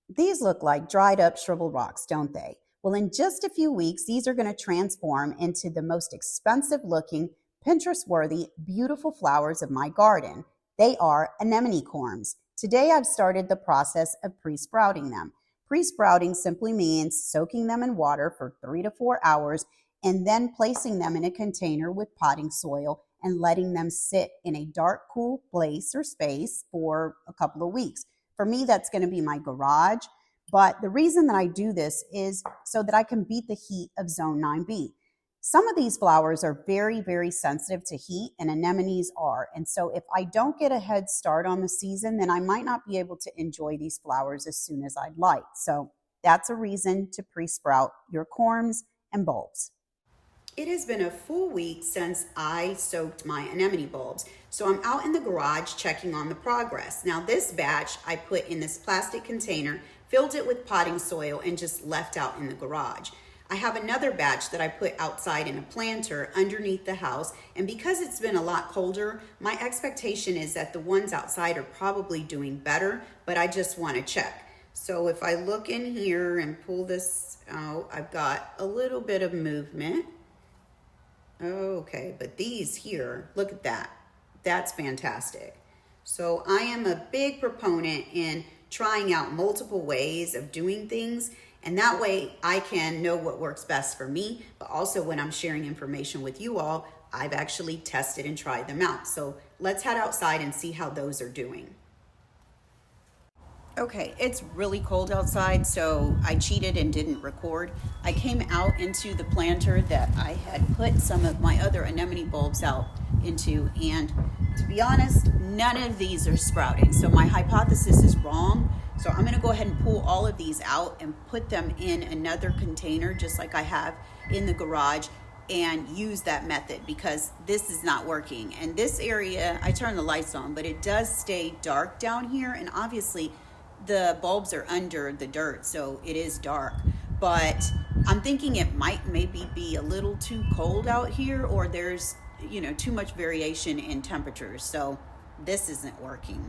These look like dried up shriveled rocks, don't they? Well, in just a few weeks, these are going to transform into the most expensive looking, Pinterest worthy, beautiful flowers of my garden. They are anemone corms. Today, I've started the process of pre sprouting them. Pre sprouting simply means soaking them in water for 3 to 4 hours and then placing them in a container with potting soil and letting them sit in a dark, cool place or space for a couple of weeks. For me, that's going to be my garage. But the reason that I do this is so that I can beat the heat of zone 9B. Some of these flowers are very, very sensitive to heat, and anemones are. And so if I don't get a head start on the season, then I might not be able to enjoy these flowers as soon as I'd like. So that's a reason to pre-sprout your corms and bulbs. It has been a full week since I soaked my anemone bulbs. So I'm out in the garage checking on the progress. Now this batch I put in this plastic container, filled it with potting soil, and just left out in the garage. I have another batch that I put outside in a planter underneath the house. And because it's been a lot colder, my expectation is that the ones outside are probably doing better, but I just want to check. So if I look in here and pull this out, I've got a little bit of movement. Okay, but these here, look at that. That's fantastic. So I am a big proponent in trying out multiple ways of doing things, and that way I can know what works best for me, but also when I'm sharing information with you all, I've actually tested and tried them out. So let's head outside and see how those are doing. Okay, it's really cold outside, so I cheated and didn't record. I came out into the planter that I had put some of my other anemone bulbs out into, and to be honest, none of these are sprouting. So my hypothesis is wrong. So I'm gonna go ahead and pull all of these out and put them in another container, just like I have in the garage, and use that method because this is not working. And this area, I turn the lights on, but it does stay dark down here, and obviously the bulbs are under the dirt, so it is dark. But I'm thinking it might maybe be a little too cold out here, or there's too much variation in temperatures, so this isn't working.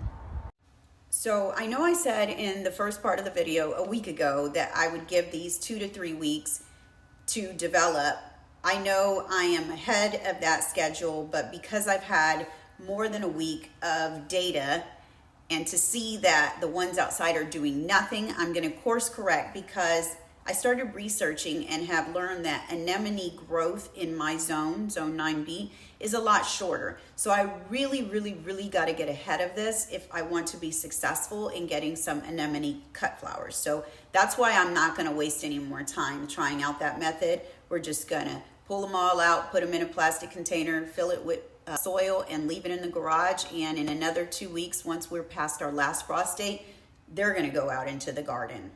So I know I said in the first part of the video a week ago that I would give these 2 to 3 weeks to develop. I know I am ahead of that schedule, but because I've had more than a week of data and to see that the ones outside are doing nothing, I'm gonna course correct because I started researching and have learned that anemone growth in my zone 9B, is a lot shorter. So I really gotta get ahead of this if I want to be successful in getting some anemone cut flowers. So that's why I'm not gonna waste any more time trying out that method. We're just gonna pull them all out, put them in a plastic container, fill it with soil, and leave it in the garage. And in another 2 weeks, once we're past our last frost date, they're gonna go out into the garden.